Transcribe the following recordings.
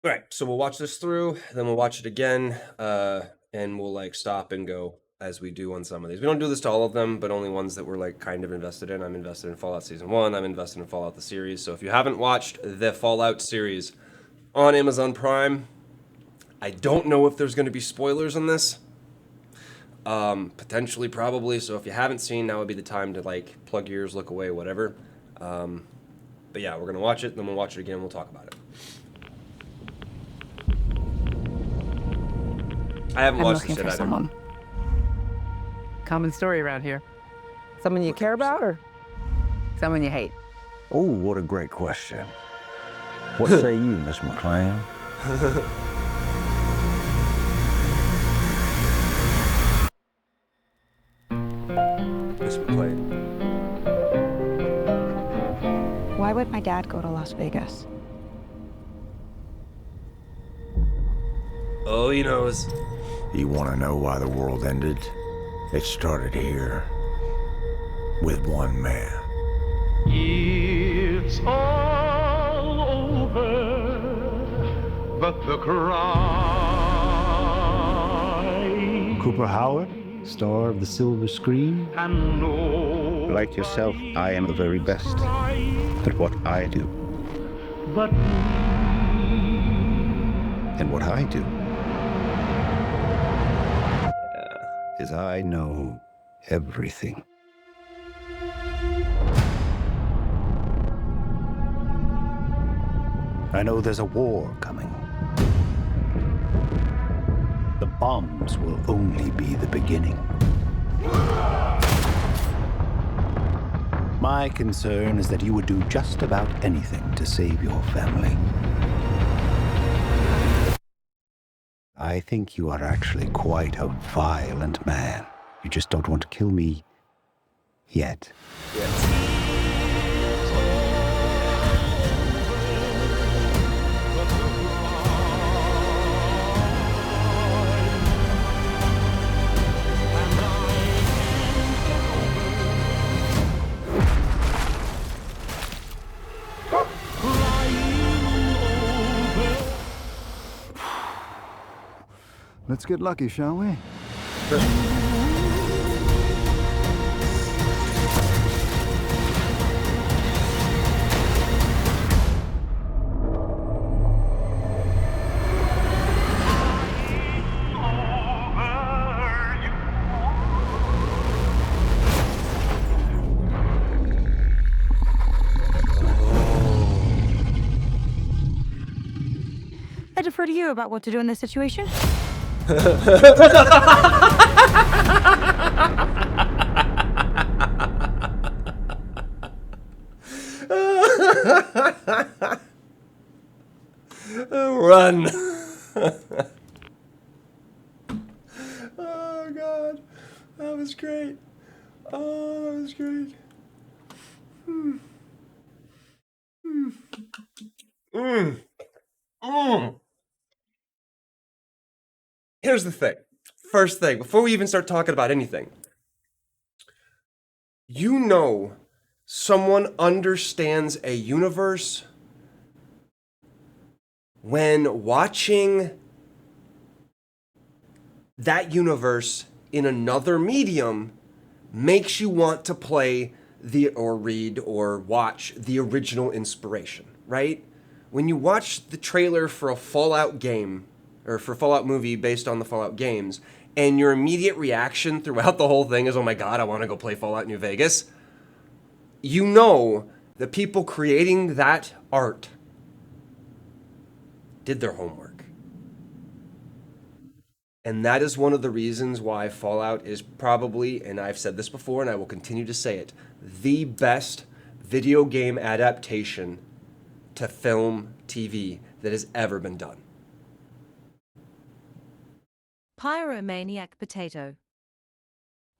All right, so we'll watch this through, then we'll watch it again, and we'll like stop and go as we do on some of these. We don't do this to all of them, but only ones that we're like kind of invested in. I'm invested in Fallout Season 1, I'm invested in Fallout the series. So if you haven't watched the Fallout series on Amazon Prime, I don't know if there's going to be spoilers on this. Potentially, probably. So if you haven't seen, now would be the time to like plug your ears, look away, whatever. But yeah, we're going to watch it, then we'll watch it again, and we'll talk about it. I haven't watched this yet either. Someone. Common story around here. Someone you care about or someone you hate? Oh, what a great question. What say you, Miss McClan? Miss McClane. Why would my dad go to Las Vegas? Oh, he knows. You want to know why the world ended? It started here with one man. It's all over, but the cry. Cooper Howard, star of the silver screen. And no, Like yourself, I am the very best at what I do. but And what I do is I know everything. I know there's a war coming. The bombs will only be the beginning. My concern is that you would do just about anything to save your family. I think you are actually quite a violent man. You just don't want to kill me yet. Let's get lucky, shall we? I defer to you about what to do in this situation. Run. Oh, God. That was great. Oh, that was great. Here's the thing. First thing, before we even start talking about anything, you know someone understands a universe when watching that universe in another medium makes you want to play or read or watch the original inspiration, right? When you watch the trailer for a Fallout game or for a Fallout movie based on the Fallout games, and your immediate reaction throughout the whole thing is, oh my God, I want to go play Fallout New Vegas, you know the people creating that art did their homework. And that is one of the reasons why Fallout is probably, and I've said this before and I will continue to say it, the best video game adaptation to film TV that has ever been done. Pyromaniac Potato.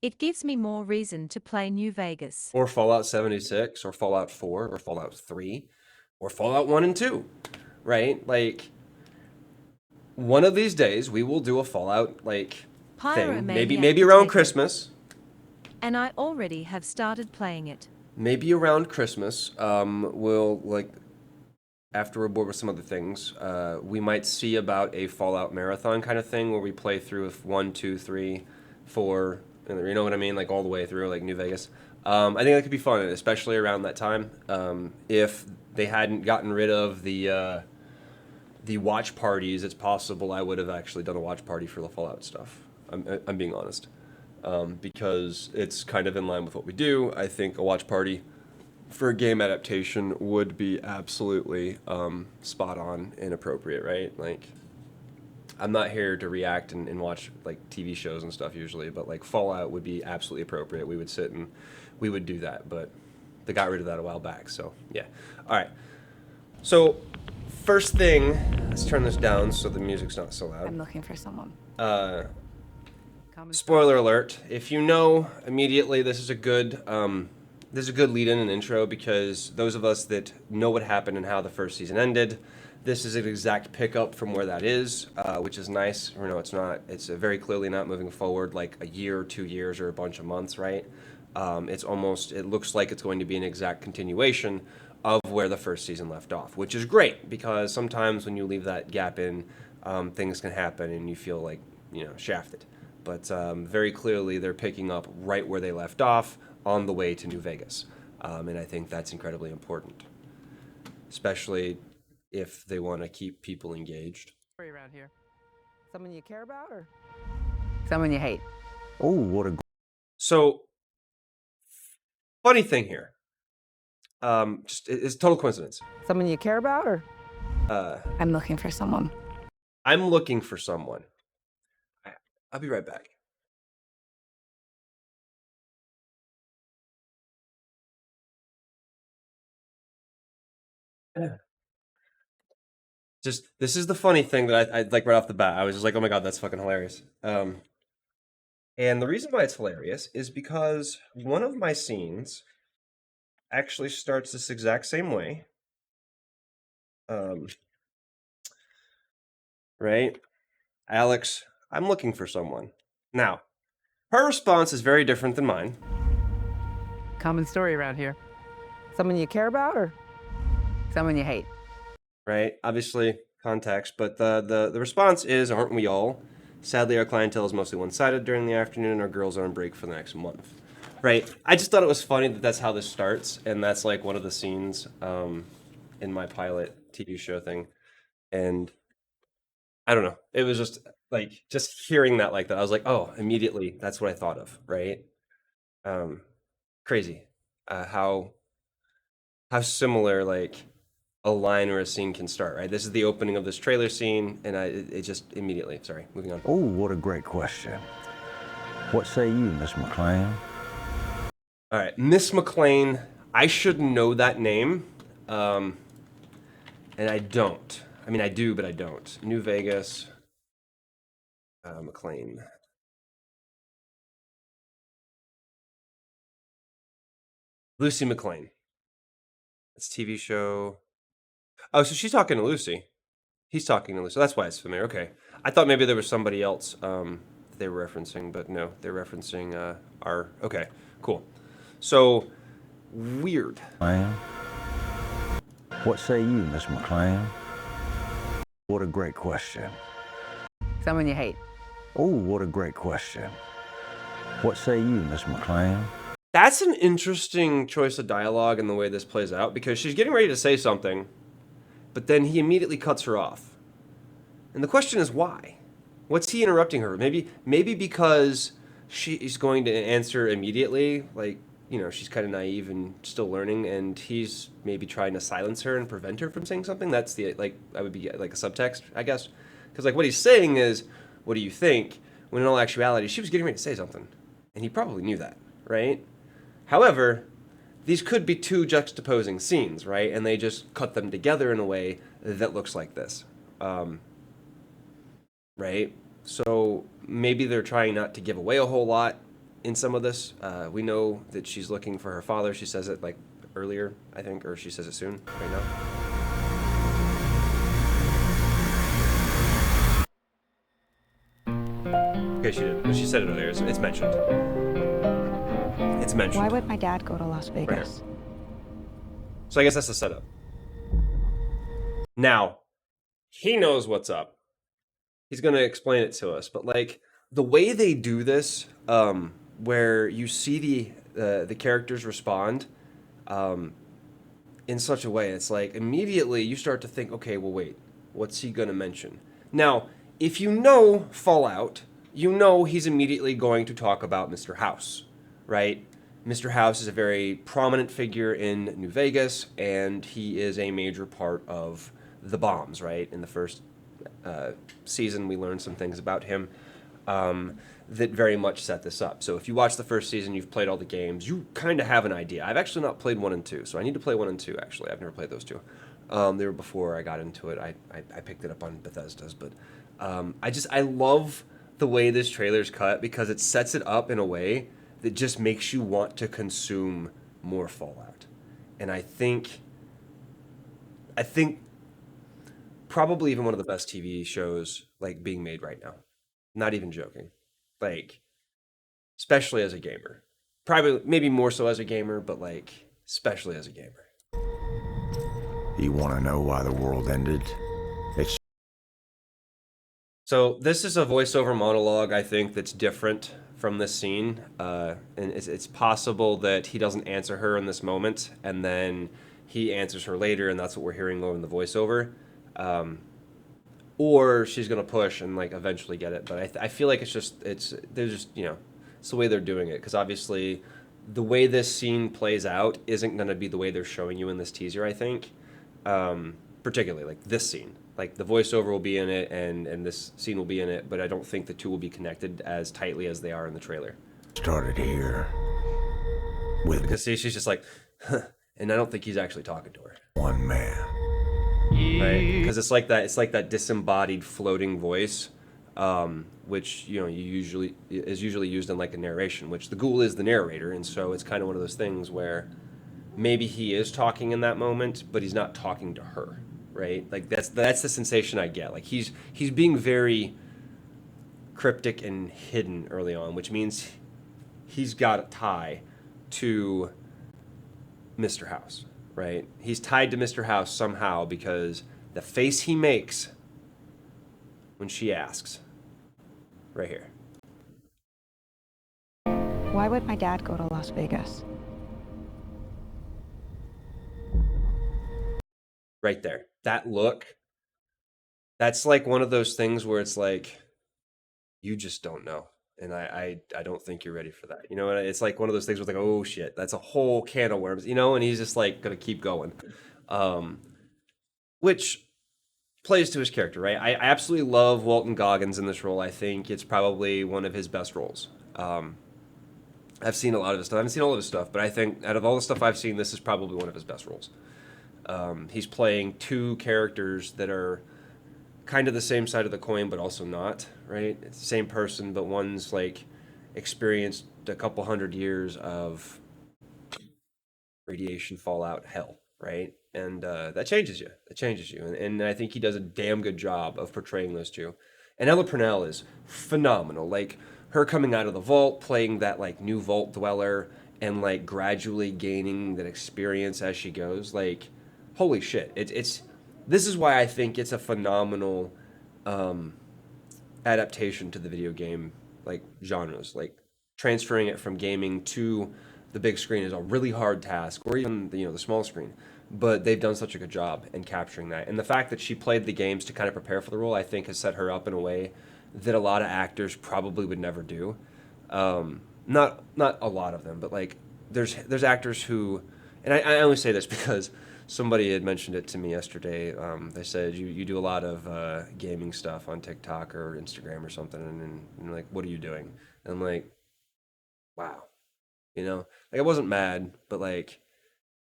It gives me more reason to play New Vegas. Or Fallout 76, or Fallout 4, or Fallout 3, or Fallout 1 and 2, right? Like, one of these days we will do a Fallout, like, thing. Maybe around Christmas. And I already have started playing it. Maybe around Christmas, we'll, like, after we're bored with some other things, we might see about a Fallout marathon kind of thing where we play through with 1, 2, 3, 4, you know what I mean? Like all the way through, like New Vegas. I think that could be fun, especially around that time. If they hadn't gotten rid of the watch parties, it's possible I would have actually done a watch party for the Fallout stuff. I'm being honest. Because it's kind of in line with what we do. I think a watch party for a game adaptation would be absolutely spot on and appropriate, right? Like, I'm not here to react and watch like TV shows and stuff usually, but like Fallout would be absolutely appropriate. We would sit and we would do that, but they got rid of that a while back, so yeah. All right. So first thing, let's turn this down so the music's not so loud. I'm looking for someone. Spoiler alert! If you know immediately, this is a good lead-in and intro, because those of us that know what happened and how the first season ended, this is an exact pickup from where that is, which is nice. Or no, it's not. It's very clearly not moving forward like a year or 2 years or a bunch of months, right? It looks like it's going to be an exact continuation of where the first season left off, which is great, because sometimes when you leave that gap in, things can happen and you feel like, shafted. But very clearly they're picking up right where they left off on the way to New Vegas. And I think that's incredibly important, especially if they want to keep people engaged. Around here. Someone you care about or someone you hate? Oh, what a So, funny thing here. It's total coincidence. Someone you care about or? I'm looking for someone. I'm looking for someone. I'll be right back. This is the funny thing that I like right off the bat. I was just like, oh my god, that's fucking hilarious. And the reason why it's hilarious is because one of my scenes actually starts this exact same way. Right? Alex, I'm looking for someone. Now, her response is very different than mine. Common story around here. Someone you care about or someone you hate? Right? Obviously, context, but the response is, aren't we all? Sadly, our clientele is mostly one-sided during the afternoon, and our girls are on break for the next month. Right? I just thought it was funny that that's how this starts, and that's like one of the scenes in my pilot TV show thing. And I don't know. It was just hearing that like that. I was like, oh, immediately, that's what I thought of, right? Crazy. How similar like a line or a scene can start, right? This is the opening of this trailer scene, and it just immediately, sorry, moving on. Oh, what a great question. What say you, Miss McLean? All right, Miss McLean, I should know that name, and I don't. I mean, I do, but I don't. New Vegas, McLean. Lucy McLean. It's TV show. Oh, so she's talking to Lucy. He's talking to Lucy. That's why it's familiar. Okay. I thought maybe there was somebody else they were referencing, but no, they're referencing our... Okay, cool. So, weird. McLean? What say you, Miss McLean? What a great question. Someone you hate? Oh, what a great question. What say you, Miss McLean? That's an interesting choice of dialogue in the way this plays out, because she's getting ready to say something, but then he immediately cuts her off. And the question is why? What's he interrupting her? Maybe because she's going to answer immediately, like, she's kind of naive and still learning, and he's maybe trying to silence her and prevent her from saying something. That's I would be like a subtext, I guess. Because like what he's saying is, what do you think? When in all actuality, she was getting ready to say something. And he probably knew that, right? However, these could be two juxtaposing scenes, right? And they just cut them together in a way that looks like this. Right? So maybe they're trying not to give away a whole lot in some of this. We know that she's looking for her father. She says it like earlier, I think, or she says it soon, right now. Okay, she did. She said it earlier. It's mentioned. It's mentioned. Why would my dad go to Las Vegas? Right. So I guess that's the setup. Now, he knows what's up. He's going to explain it to us, but like the way they do this, where you see the characters respond, in such a way, it's like immediately you start to think, okay, well, wait, what's he going to mention? Now, if you know Fallout, you know he's immediately going to talk about Mr. House, right? Mr. House is a very prominent figure in New Vegas, and he is a major part of the bombs, right? In the first season, we learned some things about him that very much set this up. So if you watch the first season, you've played all the games, you kind of have an idea. I've actually not played 1 and 2, so I need to play 1 and 2, actually. I've never played those two. They were before I got into it. I picked it up on Bethesda's, but I love the way this trailer's cut because it sets it up in a way that just makes you want to consume more Fallout. And I think probably even one of the best TV shows like being made right now. Not even joking. Like, especially as a gamer. Probably maybe more so as a gamer, but like especially as a gamer. You want to know why the world ended? It's So this is a voiceover monologue, I think, that's different from this scene. And it's possible that he doesn't answer her in this moment, and then he answers her later, and that's what we're hearing over in the voiceover. Or she's gonna push and like eventually get it. But I feel like they're just it's the way they're doing it, because obviously the way this scene plays out isn't gonna be the way they're showing you in this teaser. I think, particularly like this scene. Like the voiceover will be in it, and this scene will be in it, but I don't think the two will be connected as tightly as they are in the trailer. started here with Because see, she's just like, huh, and I don't think he's actually talking to her, one man. right? Because it's like that disembodied floating voice, which you usually is used in like a narration, which the ghoul is the narrator, and so it's kind of one of those things where maybe he is talking in that moment, but he's not talking to her. Right, like that's the sensation I get. Like he's being very cryptic and hidden early on, which means he's got a tie to Mr. House, right? He's tied to Mr. House somehow because the face he makes when she asks, right here. Why would my dad go to Las Vegas? Right there. That look, that's like one of those things where it's like, you just don't know. And I don't think you're ready for that. You know, and it's like one of those things where it's like, oh shit, that's a whole can of worms, and he's just like gonna keep going. Which plays to his character, right? I absolutely love Walton Goggins in this role. I think it's probably one of his best roles. I've seen a lot of his stuff. I haven't seen all of his stuff, but I think out of all the stuff I've seen, this is probably one of his best roles. He's playing two characters that are kind of the same side of the coin, but also not, right? It's the same person, but one's like experienced a couple hundred years of radiation fallout hell, right? And that changes you. It changes you. And I think he does a damn good job of portraying those two. And Ella Purnell is phenomenal. Like her coming out of the vault, playing that like new vault dweller, and like gradually gaining that experience as she goes. Like, holy shit! This is why I think it's a phenomenal adaptation to the video game like genres. Like transferring it from gaming to the big screen is a really hard task, or even the small screen. But they've done such a good job in capturing that. And the fact that she played the games to kind of prepare for the role, I think, has set her up in a way that a lot of actors probably would never do. Not a lot of them, but like there's actors who, and I only say this because somebody had mentioned it to me yesterday. They said you do a lot of gaming stuff on TikTok or Instagram or something, and like, what are you doing? And I'm like, wow, like I wasn't mad, but like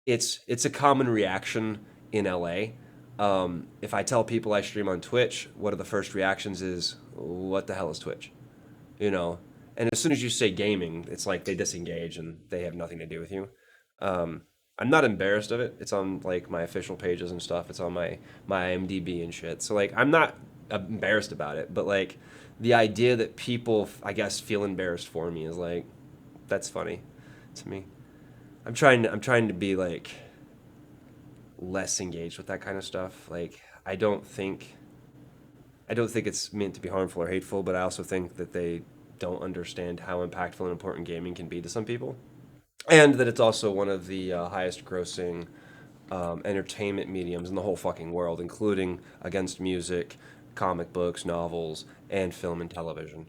it's a common reaction in LA. If I tell people I stream on Twitch, one of the first reactions is, what the hell is Twitch? And as soon as you say gaming, it's like they disengage and they have nothing to do with you. I'm not embarrassed of it. It's on like my official pages and stuff. It's on my IMDb and shit. So like I'm not embarrassed about it, but like the idea that people, I guess, feel embarrassed for me is like, that's funny to me. I'm trying to be like less engaged with that kind of stuff. Like, I don't think it's meant to be harmful or hateful, but I also think that they don't understand how impactful and important gaming can be to some people, and that it's also one of the highest grossing entertainment mediums in the whole fucking world, including against music, comic books, novels, and film and television.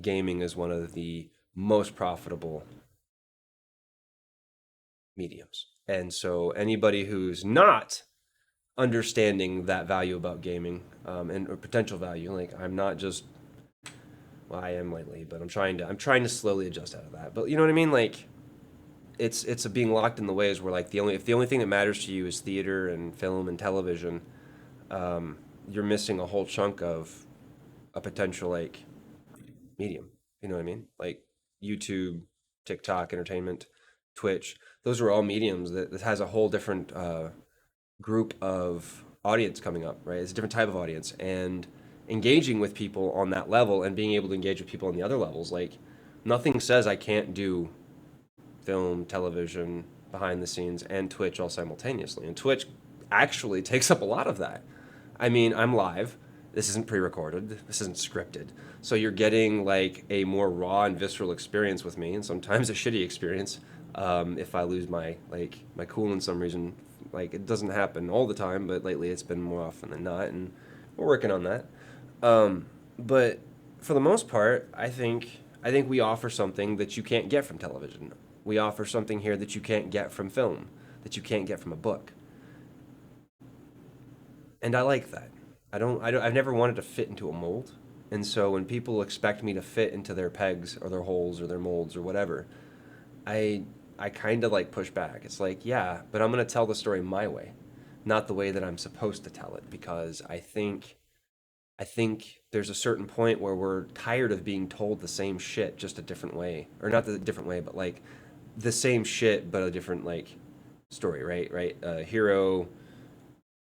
Gaming is one of the most profitable mediums. And so anybody who's not understanding that value about gaming, and or potential value, like I'm not just, well, I am lately, but I'm trying to slowly adjust out of that. But you know what I mean? Like it's a being locked in the ways where like if the only thing that matters to you is theater and film and television, you're missing a whole chunk of a potential like medium. You know what I mean? Like YouTube, TikTok, entertainment, Twitch. Those are all mediums that has a whole different group of audience coming up, right? It's a different type of audience, and engaging with people on that level and being able to engage with people on the other levels. Like nothing says I can't do film, television, behind the scenes, and Twitch all simultaneously. And Twitch actually takes up a lot of that. I mean, I'm live. This isn't pre-recorded. This isn't scripted. So you're getting like a more raw and visceral experience with me, and sometimes a shitty experience. If I lose my cool in some reason, like it doesn't happen all the time, but lately it's been more often than not, and we're working on that. But for the most part, I think we offer something that you can't get from television. We offer something here that you can't get from film, that you can't get from a book. And I like that. I've never wanted to fit into a mold. And so when people expect me to fit into their pegs or their holes or their molds or whatever, I kind of like push back. It's like, yeah, but I'm going to tell the story my way, not the way that I'm supposed to tell it, because I think there's a certain point where we're tired of being told the same shit, just a different way, or not the different way, but like the same shit, but a different like story, right? Right? Hero,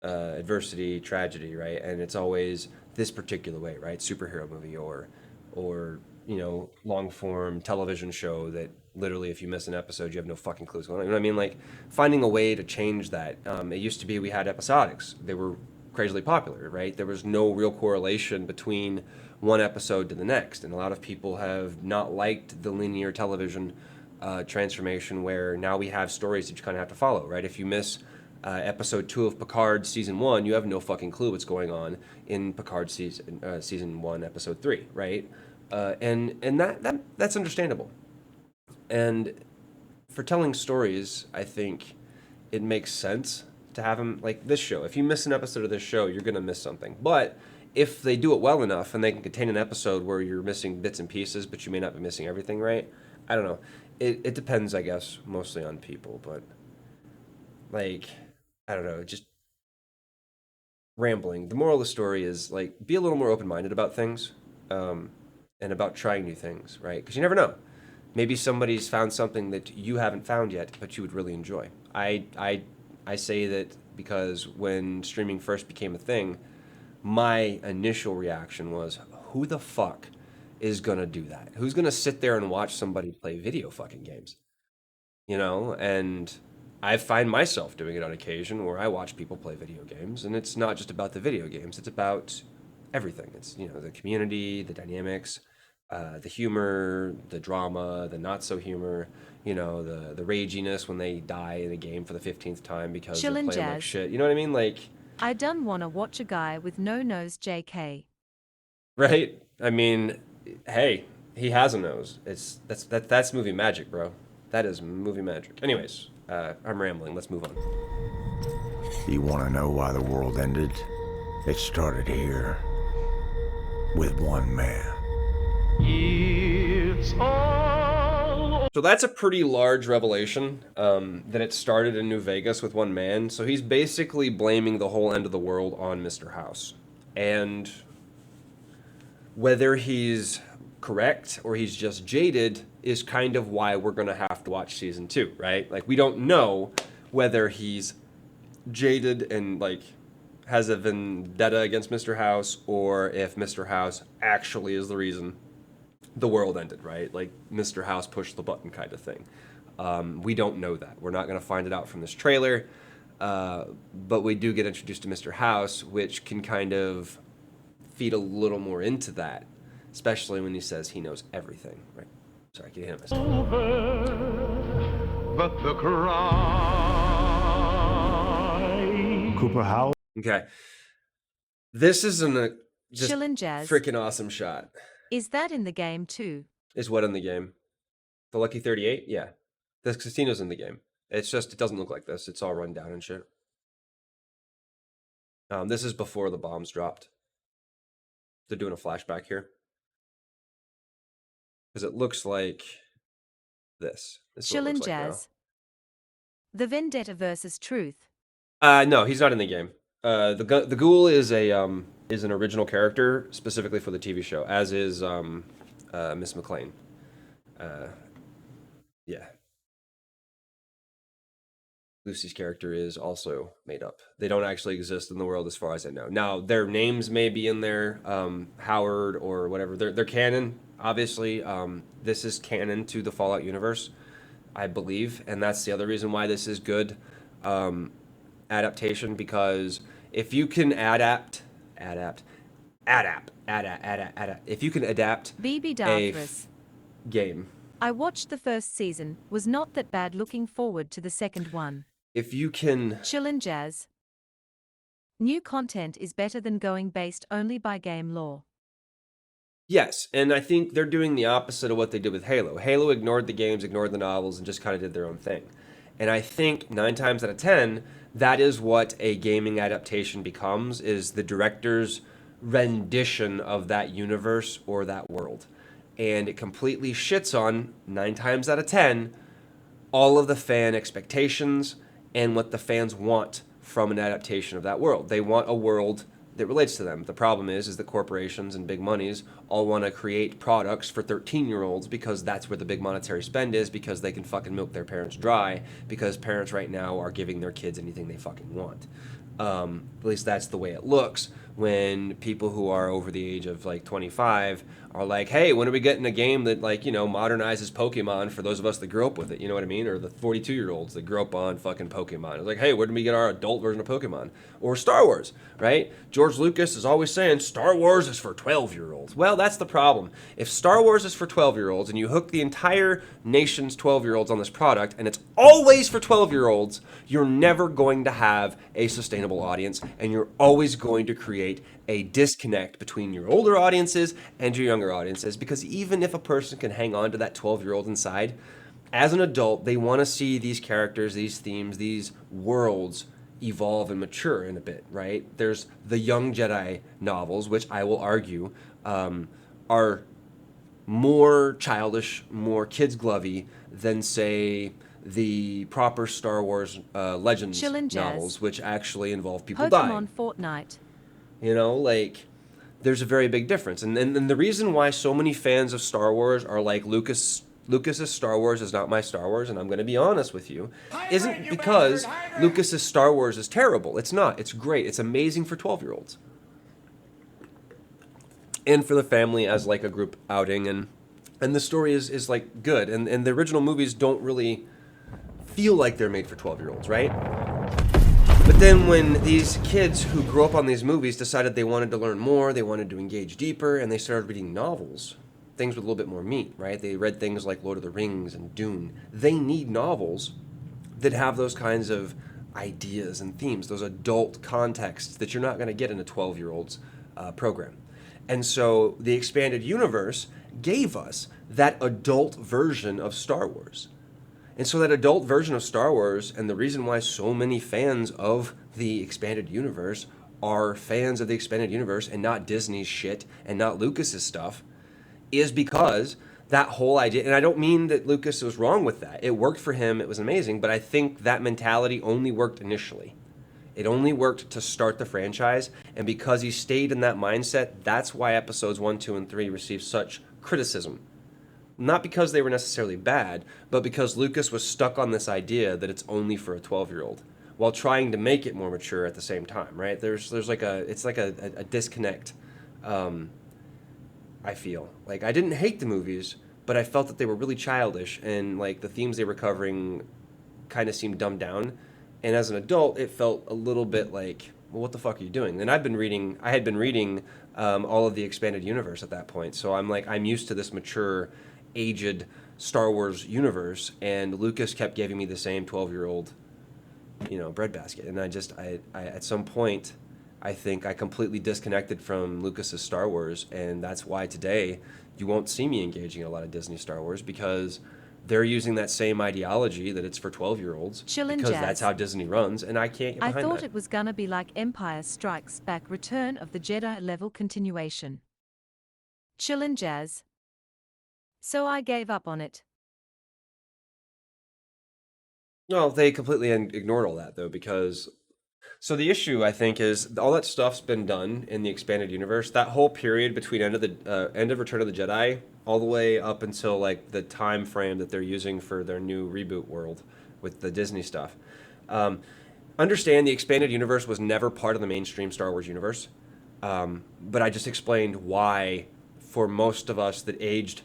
adversity, tragedy, right? And it's always this particular way, right? Superhero movie or long form television show that literally if you miss an episode, you have no fucking clue what's going on. You know what I mean? Like finding a way to change that. It used to be we had episodics. They were crazily popular, right? There was no real correlation between one episode to the next. And a lot of people have not liked the linear television transformation where now we have stories that you kind of have to follow, right? If you miss episode 2 of Picard season 1, you have no fucking clue what's going on in Picard season 1, episode 3, right? And that's understandable. And for telling stories, I think it makes sense to have them like this show. If you miss an episode of this show, you're going to miss something. But if they do it well enough and they can contain an episode where you're missing bits and pieces, but you may not be missing everything, right? I don't know. It depends, I guess, mostly on people. But, like, I don't know, just rambling. The moral of the story is, like, be a little more open-minded about things and about trying new things, right? Because you never know. Maybe somebody's found something that you haven't found yet, but you would really enjoy. I say that because when streaming first became a thing, my initial reaction was, who the fuck is going to do that? Who's going to sit there and watch somebody play video fucking games? You know, and I find myself doing it on occasion where I watch people play video games, and it's not just about the video games, it's about everything. It's, the community, the dynamics, the humor, the drama, the not so humor, the raginess when they die in a game for the 15th time because they're Chillin' playing like jazz. shit. You know what I mean? Like, I done wanna watch a guy with no nose, JK. right? I mean, hey, he has a nose. That's movie magic, bro. That is movie magic. Anyways, I'm rambling. Let's move on. You want to know why the world ended? It started here with one man. It's all So that's a pretty large revelation, that it started in New Vegas with one man. So he's basically blaming the whole end of the world on Mr. House. And whether he's correct or he's just jaded is kind of why we're going to have to watch season 2, right? Like, we don't know whether he's jaded and, like, has a vendetta against Mr. House or if Mr. House actually is the reason the world ended, right? Like, Mr. House pushed the button kind of thing. We don't know that. We're not going to find it out from this trailer. But we do get introduced to Mr. House, which can kind of feed a little more into that, especially when he says he knows everything. Right? Sorry, can you hear myself? But the cry. Cooper, how? Okay. This is just Chill and Jazz. freaking awesome shot. Is that in the game too? Is what in the game? The Lucky 38? Yeah. The casino's in the game. It's just, it doesn't look like this. It's all run down and shit. This is before the bombs dropped. They're doing a flashback here. Because it looks like this. This is what it Chill and looks like now. Jazz. The Vendetta versus Truth. No, he's not in the game. The ghoul is an original character specifically for the TV show, as is Miss McLean. Yeah. Lucy's character is also made up. They don't actually exist in the world as far as I know. Now, their names may be in there, Howard or whatever. They're canon, obviously. This is canon to the Fallout universe, I believe, and that's the other reason why this is good adaptation, because if you can if you can adapt BB a Darkness. game, I watched the first season, was not that bad, looking forward to the second one. if you can, Chill and Jazz. New content is better than going based only by game lore. yes, and I think they're doing the opposite of what they did with Halo. Halo ignored the games, ignored the novels, and just kind of did their own thing. And I think 9 times out of 10, that is what a gaming adaptation becomes, is the director's rendition of that universe or that world. And it completely shits on, 9 times out of 10, all of the fan expectations and what the fans want from an adaptation of that world. They want a world that relates to them. The problem is that corporations and big monies all want to create products for 13-year-olds because that's where the big monetary spend is, because they can fucking milk their parents dry, because parents right now are giving their kids anything they fucking want. At least that's the way it looks when people who are over the age of like 25 are like, hey, when are we getting a game that, like, you know, modernizes Pokemon for those of us that grew up with it, you know what I mean? Or the 42-year-olds that grew up on fucking Pokemon. It's like, hey, when do we get our adult version of Pokemon? Or Star Wars, right? George Lucas is always saying Star Wars is for 12-year-olds. Well, that's the problem. If Star Wars is for 12-year-olds and you hook the entire nation's 12-year-olds on this product and it's always for 12-year-olds, you're never going to have a sustainable audience, and you're always going to create a disconnect between your older audiences and your younger audiences, because even if a person can hang on to that 12-year-old inside, as an adult, they want to see these characters, these themes, these worlds evolve and mature in a bit, right? There's the Young Jedi novels, which I will argue are more childish, more kids glovey than, say, the proper Star Wars Legends Chill and Jazz. novels, which actually involve people dying. Pokemon Fortnite. You know, like, there's a very big difference. And the reason why so many fans of Star Wars are like, Lucas's Star Wars is not my Star Wars, and I'm going to be honest with you, isn't because Lucas's Star Wars is terrible. It's not. It's great. It's amazing for 12-year-olds. And for the family as, like, a group outing. And the story is like, good. And the original movies don't really feel like they're made for 12-year-olds, right? But then when these kids who grew up on these movies decided they wanted to learn more, they wanted to engage deeper, and they started reading novels, things with a little bit more meat, right? They read things like Lord of the Rings and Dune. They need novels that have those kinds of ideas and themes, those adult contexts that you're not going to get in a 12-year-old's program. And so the expanded universe gave us that adult version of Star Wars. And so that adult version of Star Wars, and the reason why so many fans of the expanded universe are fans of the expanded universe and not Disney's shit and not Lucas's stuff, is because that whole idea, and I don't mean that Lucas was wrong with that. It worked for him. It was amazing. But I think that mentality only worked initially. It only worked to start the franchise. And because he stayed in that mindset, that's why episodes 1, 2, and 3 received such criticism. Not because they were necessarily bad, but because Lucas was stuck on this idea that it's only for a 12-year-old, while trying to make it more mature at the same time, right? There's like it's like a disconnect. I feel like I didn't hate the movies, but I felt that they were really childish, and like the themes they were covering kind of seemed dumbed down. And as an adult, it felt a little bit like, well, what the fuck are you doing? And I had been reading all of the expanded universe at that point. So I'm like, I'm used to this mature, aged Star Wars universe, and Lucas kept giving me the same 12-year-old, breadbasket. And I at some point, I think I completely disconnected from Lucas's Star Wars, and that's why today you won't see me engaging in a lot of Disney Star Wars, because they're using that same ideology that it's for 12-year-olds, Chillin' because jazz. that's how Disney runs, and I can't get I behind thought that. it was gonna be like Empire Strikes Back Return of the Jedi level continuation. Chillin' jazz. So I gave up on it. No, they completely ignored all that though, because so the issue I think is all that stuff's been done in the expanded universe. That whole period between end of Return of the Jedi all the way up until like the time frame that they're using for their new reboot world with the Disney stuff. Um, Understand the expanded universe was never part of the mainstream Star Wars universe, but I just explained why for most of us that aged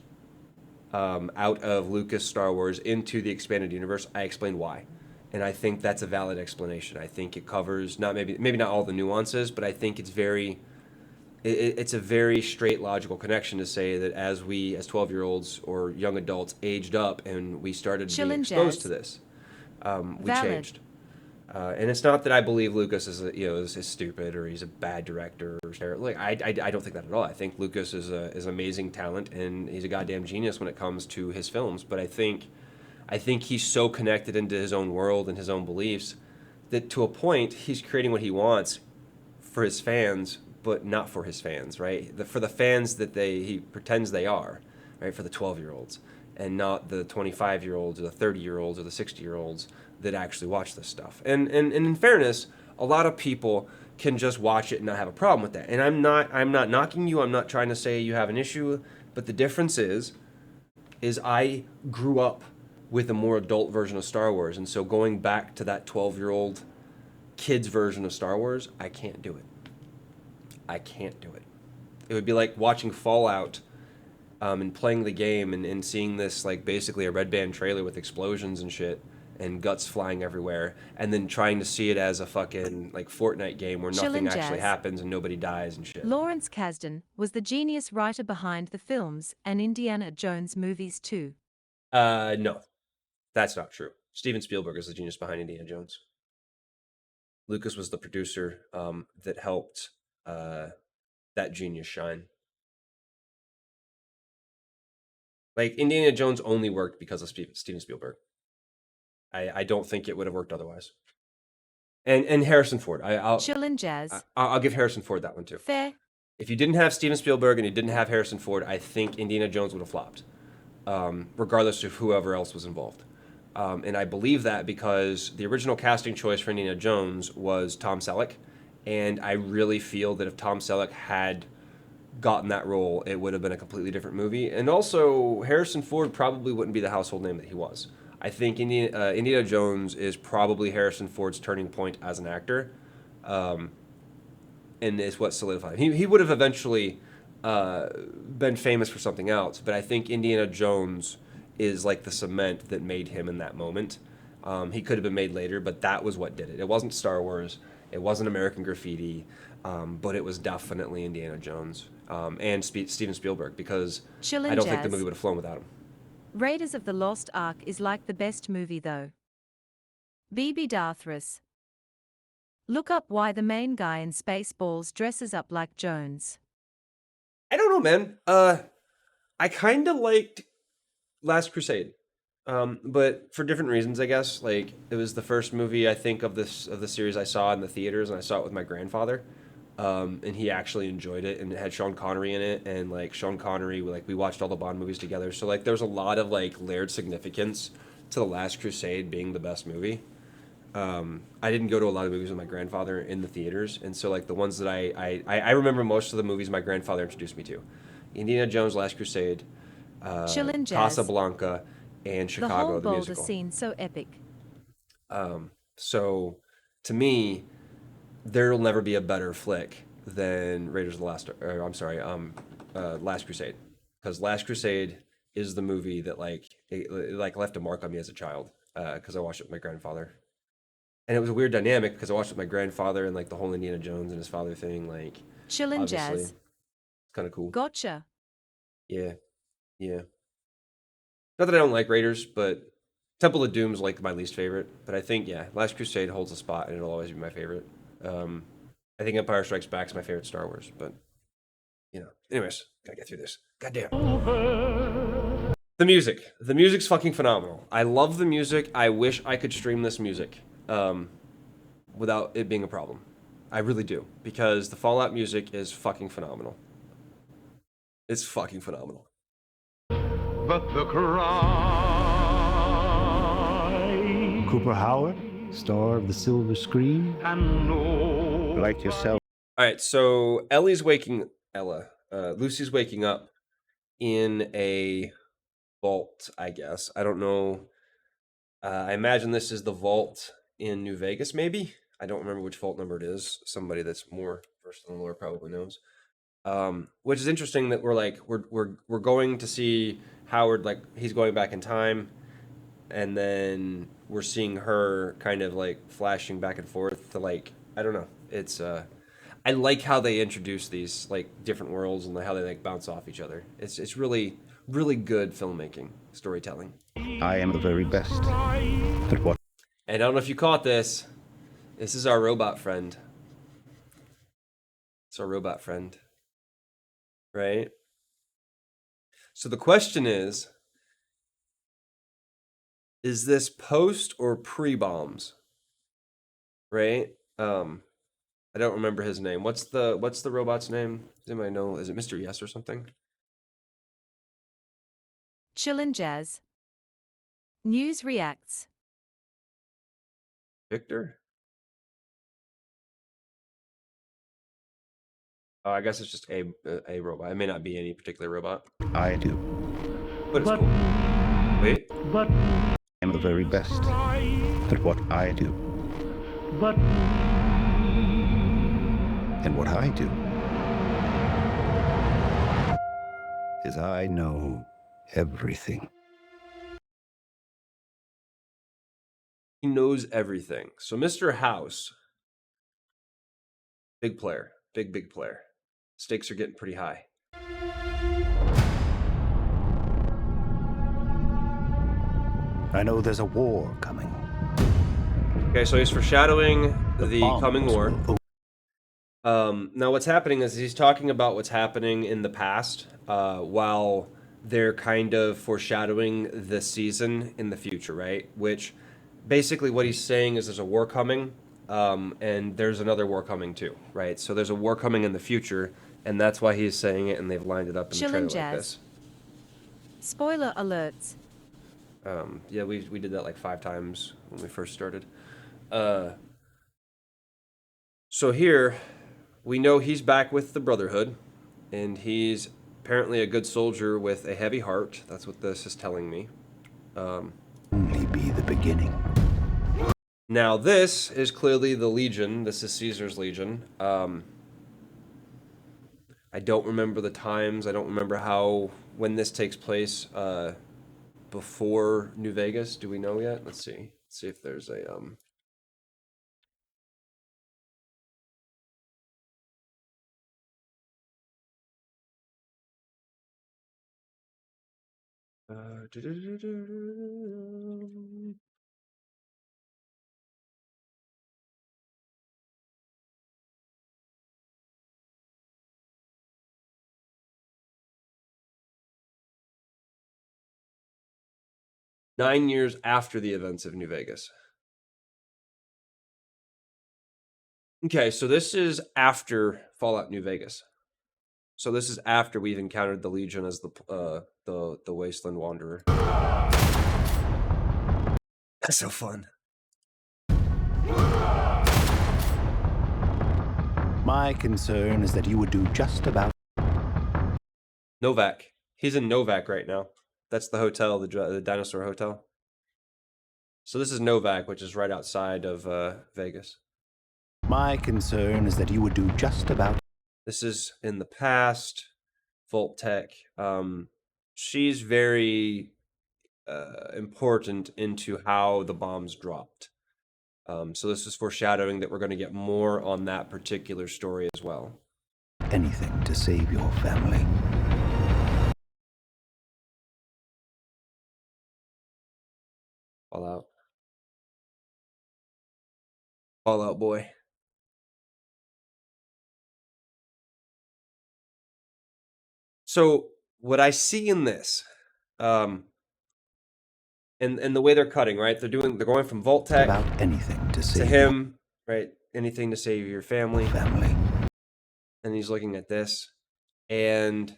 out of Lucas Star Wars into the expanded universe, I explained why. And I think that's a valid explanation. I think it covers not maybe not all the nuances, but I think it's a very straight logical connection to say that as we as 12-year-olds or young adults aged up and we started being Chillin' exposed jazz. to this, we Valid. changed. And it's not that I believe Lucas is stupid or he's a bad director or like I don't think that at all. I think Lucas is amazing talent and he's a goddamn genius when it comes to his films. But I think he's so connected into his own world and his own beliefs that to a point he's creating what he wants for his fans, but not for his fans, right? For the fans that he pretends they are, right? For the 12-year-olds, and not the 25-year-olds or the 30-year-olds or the 60-year-olds that actually watch this stuff. And in fairness, a lot of people can just watch it and not have a problem with that. And I'm not knocking you. I'm not trying to say you have an issue, but the difference is I grew up with a more adult version of Star Wars, and so going back to that 12-year-old kids version of Star Wars, I can't do it. I can't do it. It would be like watching Fallout and playing the game and seeing this like basically a red band trailer with explosions and shit and guts flying everywhere, and then trying to see it as a fucking like Fortnite game where nothing Chillin' actually jazz. happens and nobody dies and shit. Lawrence Kasdan was the genius writer behind the films and Indiana Jones movies too. No, that's not true. Steven Spielberg is the genius behind Indiana Jones. Lucas was the producer that helped that genius shine. Like Indiana Jones only worked because of Steven Spielberg. I don't think it would have worked otherwise. And Harrison Ford. Chillin' jazz. I'll give Harrison Ford that one too. Fair. If you didn't have Steven Spielberg and you didn't have Harrison Ford, I think Indiana Jones would have flopped, regardless of whoever else was involved. And I believe that because the original casting choice for Indiana Jones was Tom Selleck, and I really feel that if Tom Selleck had gotten that role, it would have been a completely different movie. And also, Harrison Ford probably wouldn't be the household name that he was. I think Indiana Jones is probably Harrison Ford's turning point as an actor, and is what solidified him. He would have eventually been famous for something else, but I think Indiana Jones is like the cement that made him in that moment. He could have been made later, but that was what did it. It wasn't Star Wars, it wasn't American Graffiti, but it was definitely Indiana Jones and Steven Spielberg, because Chillin' I don't think the jazz. movie would have flown without him. Raiders of the Lost Ark is like the best movie though. BB Darthras. Look up why the main guy in Spaceballs dresses up like Jones. I don't know, man. I kind of liked Last Crusade, but for different reasons, I guess. Like it was the first movie I think of the series I saw in the theaters, and I saw it with my grandfather, and he actually enjoyed it, and it had Sean Connery in it, and like Sean Connery, we watched all the Bond movies together, so like there was a lot of like layered significance to the Last Crusade being the best movie. I didn't go to a lot of movies with my grandfather in the theaters, and so like the ones that I remember most of the movies my grandfather introduced me to: Indiana Jones, Last Crusade, Chillin' jazz. Casablanca, and The Chicago whole the Boulder musical. scene so epic. So to me, there'll never be a better flick than Raiders of the Last. Or, I'm sorry, Last Crusade, because Last Crusade is the movie that like it like left a mark on me as a child because I watched it with my grandfather. And it was a weird dynamic because I watched it with my grandfather and like the whole Indiana Jones and his father thing. Like, Chillin' obviously, jazz. it's kind of cool. Gotcha. Yeah, yeah. Not that I don't like Raiders, but Temple of Doom's like my least favorite. But I think Last Crusade holds a spot, and it'll always be my favorite. I think Empire Strikes Back is my favorite Star Wars, but anyways, gotta get through this. Goddamn. The music's fucking phenomenal. I love the music. I wish I could stream this music without it being a problem. I really do, because the Fallout music is fucking phenomenal. It's fucking phenomenal. But the cry Cooper Howard, star of the silver screen. and no Like yourself. All right, so Lucy's waking up in a vault, I guess. I don't know. I imagine this is the vault in New Vegas, maybe. I don't remember which vault number it is. Somebody that's more versed in the lore probably knows. Which is interesting that we're going to see Howard, like he's going back in time, and then we're seeing her kind of like flashing back and forth to like, I don't know. It's I like how they introduce these like different worlds and how they like bounce off each other. It's really, really good filmmaking, storytelling. I am the very best. But what? And I don't know if you caught this. This is our robot friend. It's our robot friend. Right? So the question is this post or pre-bombs? Right? I don't remember his name. What's the robot's name? Does anybody know? Is it Mr. Yes or something? Chillin' jazz. News reacts. Victor? Oh, I guess it's just a robot. It may not be any particular robot. I do. But it's cool. Wait. but I am the very best. But what I do. but And what I do is I know everything. He knows everything. So Mr. House, big player. Big player. Stakes are getting pretty high. I know there's a war coming. Okay, so he's foreshadowing the bombs coming war. will Now what's happening is he's talking about what's happening in the past, while they're kind of foreshadowing the season in the future, right? Which basically what he's saying is there's a war coming, and there's another war coming too, right? So there's a war coming in the future, and that's why he's saying it, and they've lined it up in the trailer Chillin' like jazz. this. Spoiler alerts. Yeah, we did that like 5 times when we first started. So here, we know he's back with the Brotherhood, and he's apparently a good soldier with a heavy heart. That's what this is telling me. only be the beginning. Now this is clearly the Legion. This is Caesar's Legion. I don't remember the times. I don't remember when this takes place. Before New Vegas. Do we know yet? Let's see. Let's see if there's a do-do-do-do-do. 9 years after the events of New Vegas. Okay, so this is after Fallout New Vegas. So this is after we've encountered the Legion as the Wasteland Wanderer. That's so fun. My concern is that you would do just about. Novak. He's in Novak right now. That's the hotel, the dinosaur hotel. So this is Novak, which is right outside of Vegas. My concern is that you would do just about. This is in the past. Volt Tech. She's very important into how the bombs dropped. So this is foreshadowing that we're going to get more on that particular story as well. Anything to save your family. Fallout. Fallout boy. So what I see in this, and the way they're cutting, right? They're going from Vault Tech About anything to to save him, right? Anything to save your family. your family. And he's looking at this, and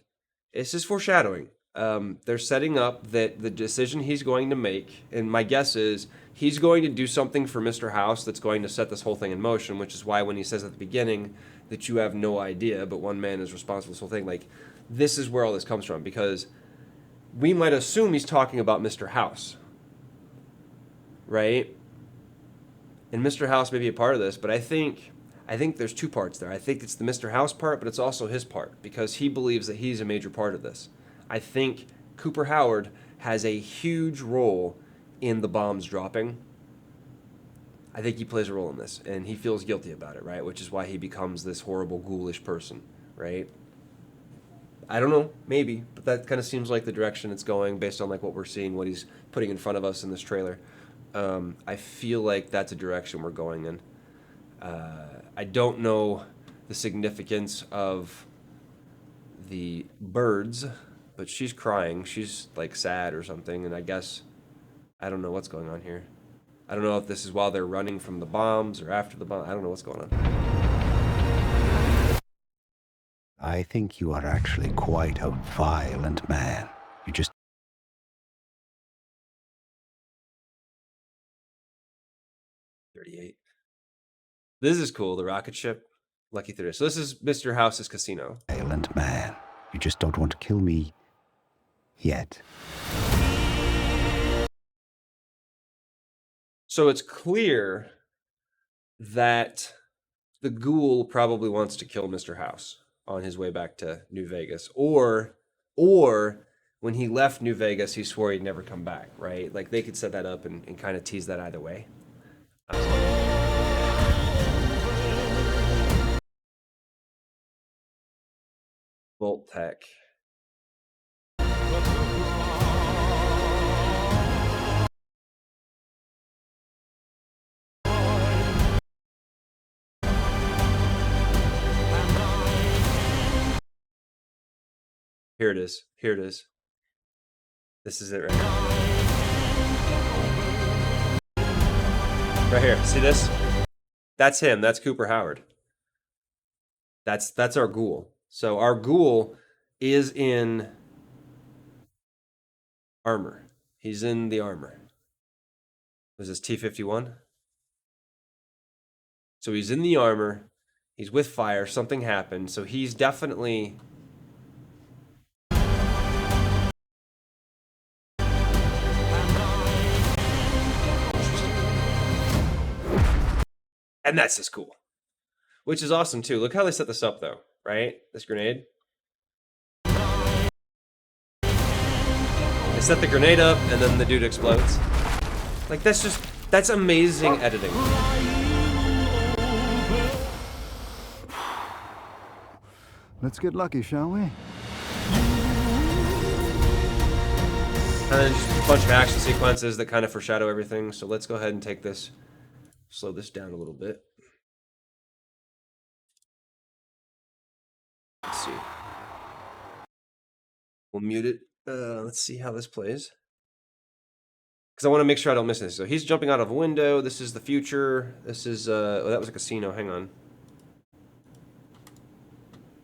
it's just foreshadowing. They're setting up that the decision he's going to make, and my guess is he's going to do something for Mr. House that's going to set this whole thing in motion, which is why when he says at the beginning that you have no idea, but one man is responsible for this whole thing, like, this is where all this comes from, because we might assume he's talking about Mr. House, right? And Mr. House may be a part of this, but I think there's two parts there. I think it's the Mr. House part, but it's also his part, because he believes that he's a major part of this. I think Cooper Howard has a huge role in the bombs dropping. I think he plays a role in this, and he feels guilty about it, right? Which is why he becomes this horrible, ghoulish person, right? I don't know, maybe, but that kind of seems like the direction it's going based on like what we're seeing, what he's putting in front of us in this trailer. I feel like that's a direction we're going in. I don't know the significance of the birds, but she's crying. She's like sad or something, and I guess I don't know what's going on here. I don't know if this is while they're running from the bombs or after the bomb. I don't know what's going on. I think you are actually quite a violent man. You just 38. This is cool, the rocket ship. Lucky 30. So this is Mr. House's casino. violent man. You just don't want to kill me yet. So it's clear that the ghoul probably wants to kill Mr. House on his way back to New Vegas. Or when he left New Vegas, he swore he'd never come back, right? Like they could set that up and kind of tease that either way. Volt Tech. Here it is. Here it is. This is it right here. Right here. See this? That's him. That's Cooper Howard. That's our ghoul. So our ghoul is in armor. He's in the armor. Was this T-51? So he's in the armor. He's with fire. Something happened. So he's definitely... And that's just cool. Which is awesome too. Look how they set this up though, right? This grenade. They set the grenade up and then the dude explodes. Like that's amazing editing. Let's get lucky, shall we? And then just a bunch of action sequences that kind of foreshadow everything. So let's go ahead and take this, slow this down a little bit. Let's see. We'll mute it. Let's see how this plays. Because I want to make sure I don't miss this. So he's jumping out of a window. This is the future. This is, oh, that was a casino. Hang on.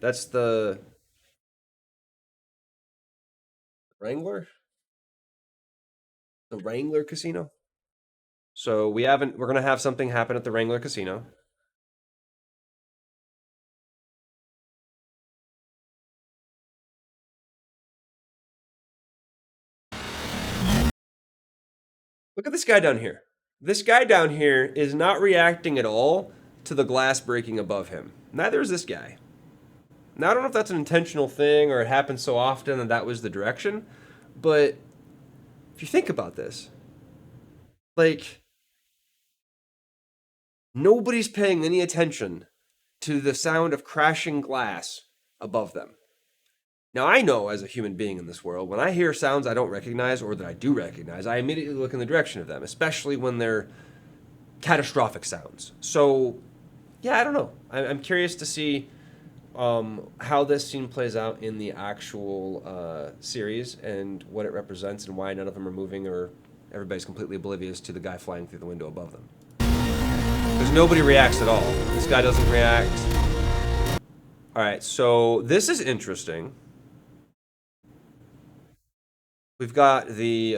That's the Wrangler? The Wrangler Casino? So we're going to have something happen at the Wrangler Casino. Look at this guy down here. This guy down here is not reacting at all to the glass breaking above him. Neither is this guy. Now, I don't know if that's an intentional thing or it happens so often and that was the direction, but if you think about this, like, Nobody's paying any attention to the sound of crashing glass above them. Now, I know as a human being in this world, when I hear sounds I don't recognize or that I do recognize, I immediately look in the direction of them, especially when they're catastrophic sounds. So, yeah, I don't know. I'm curious to see how this scene plays out in the actual series and what it represents and why none of them are moving or everybody's completely oblivious to the guy flying through the window above them. Because nobody reacts at all. This guy doesn't react. All right, so this is interesting. We've got the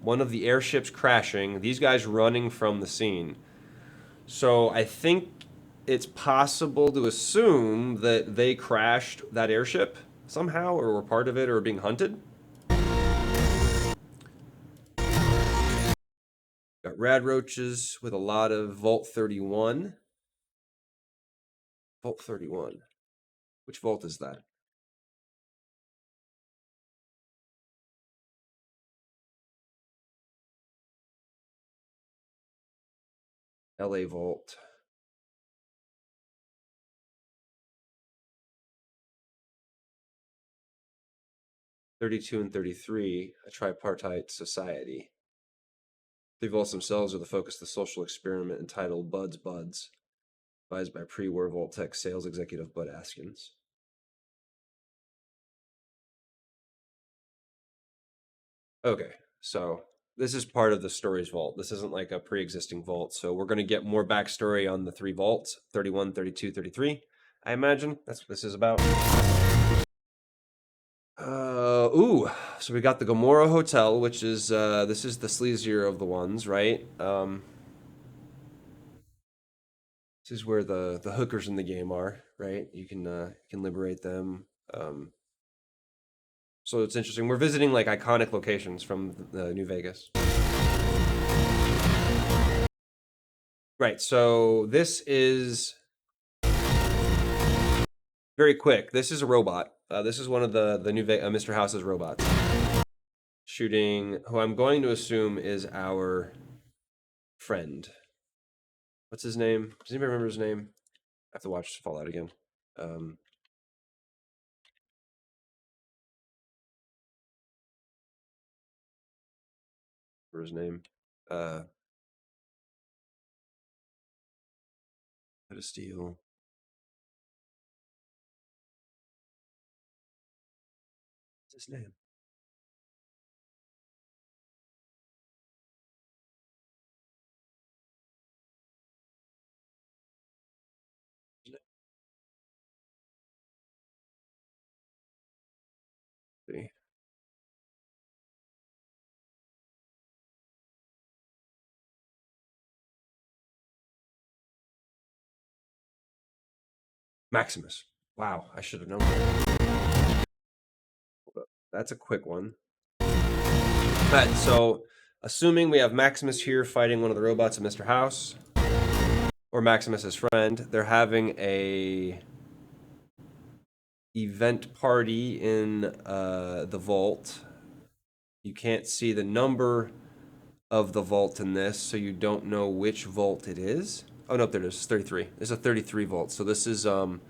one of the airships crashing. These guys running from the scene. So I think it's possible to assume that they crashed that airship somehow, or were part of it, or are being hunted. Got rad roaches with a lot of Vault 31. Vault 31. Which vault is that? LA Vault. '32 and 33, a tripartite society. The vaults themselves are the focus of the social experiment entitled Buds Buds, advised by pre-war Vault-Tec sales executive Bud Askins. Okay, so this is part of the story's vault. This isn't like a pre-existing vault, so we're going to get more backstory on the three vaults, 31, 32, 33. I imagine that's what this is about. So we got the Gomorrah Hotel, which is, this is the sleazier of the ones, right? This is where the hookers in the game are, right? You can liberate them. So it's interesting. We're visiting like iconic locations from the New Vegas. Right, so this is very quick. This is a robot. This is one of the new Mr. House's robots. Shooting, who I'm going to assume is our friend. What's his name? Does anybody remember his name? I have to watch Fallout again. For his name. Head of Steel. What's his name? See. Maximus. Wow, I should have known that. That's a quick one. All right, so assuming we have Maximus here fighting one of the robots of Mr. House, or Maximus's friend, they're having a event party in the vault. You can't see the number of the vault in this, so you don't know which vault it is. Oh no, there it is. It's 33. There's a 33 vault. So this is one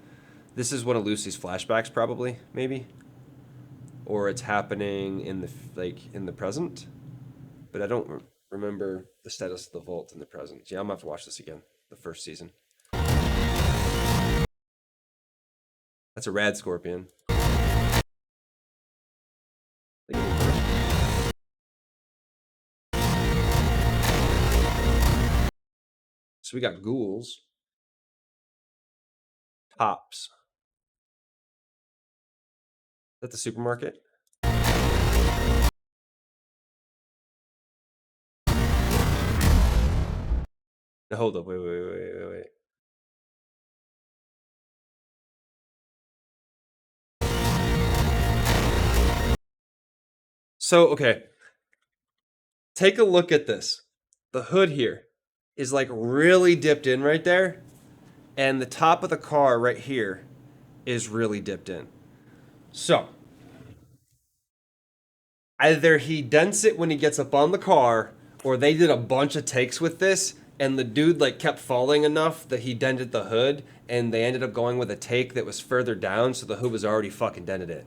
of Lucy's flashbacks, probably, maybe, or it's happening in the present. But I don't remember the status of the vault in the present. Yeah, I'm gonna have to watch this again. The first season. That's a rad scorpion. So we got ghouls. Tops. Is that the supermarket? Now, hold up. Wait. So, okay. Take a look at this. The hood here is like really dipped in right there. And the top of the car right here is really dipped in. So, either he dents it when he gets up on the car, or they did a bunch of takes with this and the dude like kept falling enough that he dented the hood, and they ended up going with a take that was further down, so the hood was already fucking dented in.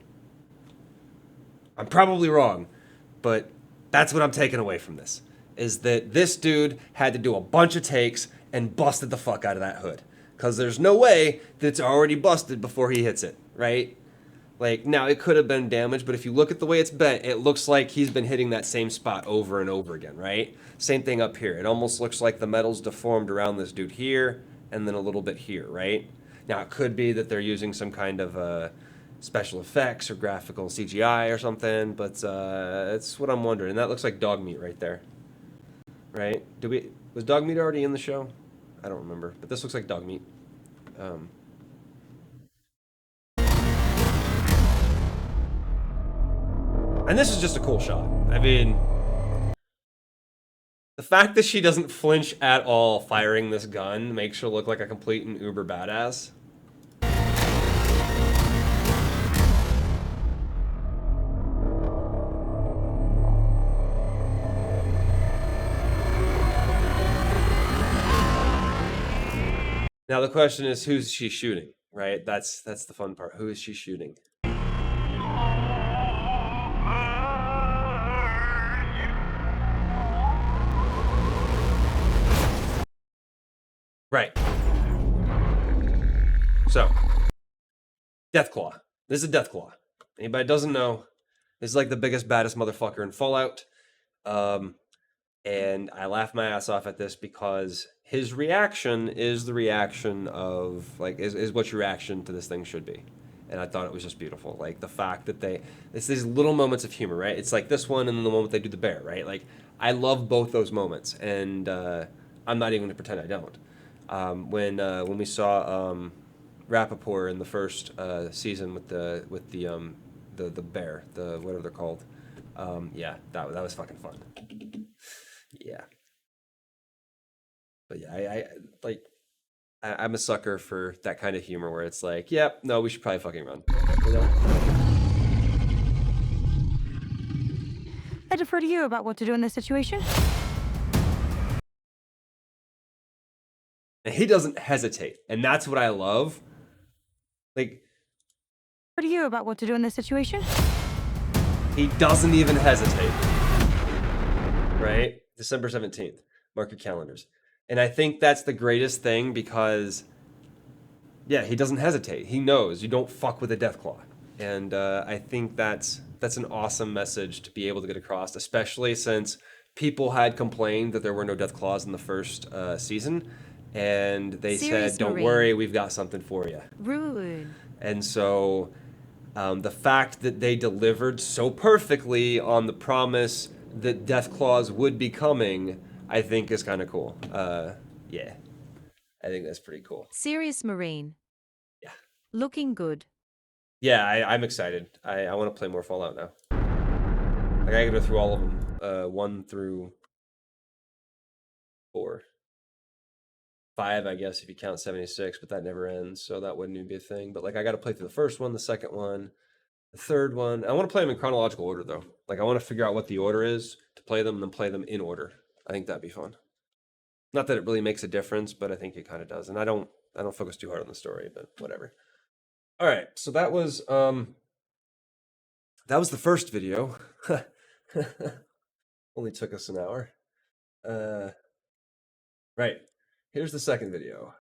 I'm probably wrong, but that's what I'm taking away from this, is that this dude had to do a bunch of takes and busted the fuck out of that hood. Because there's no way that it's already busted before he hits it, right? Like, now it could have been damaged, but if you look at the way it's bent, it looks like he's been hitting that same spot over and over again, right? Same thing up here. It almost looks like the metal's deformed around this dude here, and then a little bit here, right? Now, it could be that they're using some kind of special effects or graphical CGI or something, but that's what I'm wondering. And that looks like dog meat right there, right? Was dog meat already in the show? I don't remember, but this looks like dog meat. And this is just a cool shot. I mean, the fact that she doesn't flinch at all firing this gun makes her look like a complete and uber badass. Now the question is, who's she shooting, right? That's the fun part. Who is she shooting? Right. So, Deathclaw. This is a Deathclaw. Anybody doesn't know, this is like the biggest, baddest motherfucker in Fallout. And I laugh my ass off at this because his reaction is the reaction of, like, is what your reaction to this thing should be. And I thought it was just beautiful. Like, the fact that it's these little moments of humor, right? It's like this one and then the moment they do the bear, right? Like, I love both those moments. And I'm not even going to pretend I don't. When we saw Rappaport in the first season with the bear, the whatever they're called, yeah, that was fucking fun. Yeah, but yeah, I'm a sucker for that kind of humor where it's like, yep, no, we should probably fucking run. You know? I defer to you about what to do in this situation. And he doesn't hesitate, and that's what I love. Like, Defer to you about what to do in this situation. he doesn't even hesitate. Right? December 17th. Mark your calendars. And I think that's the greatest thing because, yeah, he doesn't hesitate. He knows you don't fuck with a Deathclaw. And I think that's an awesome message to be able to get across, especially since people had complained that there were no Deathclaws in the first season. And they said, don't worry, we've got something for you. Rude. And so the fact that they delivered so perfectly on the promise that Deathclaws would be coming, I think is kind of cool. Yeah, I think that's pretty cool. Serious Marine. Yeah. Looking good. Yeah, I'm excited. I want to play more Fallout now. Like, I gotta go through all of them, 1 through 4. 5, I guess, if you count 76, but that never ends, so that wouldn't even be a thing. But like, I got to play through the first one, the second one, the third one. I want to play them in chronological order, though. Like, I want to figure out what the order is to play them and then play them in order. I think that'd be fun. Not that it really makes a difference, but I think it kind of does. And I don't focus too hard on the story, but whatever. All right, so that was the first video. Only took us an hour. Right. Here's the second video.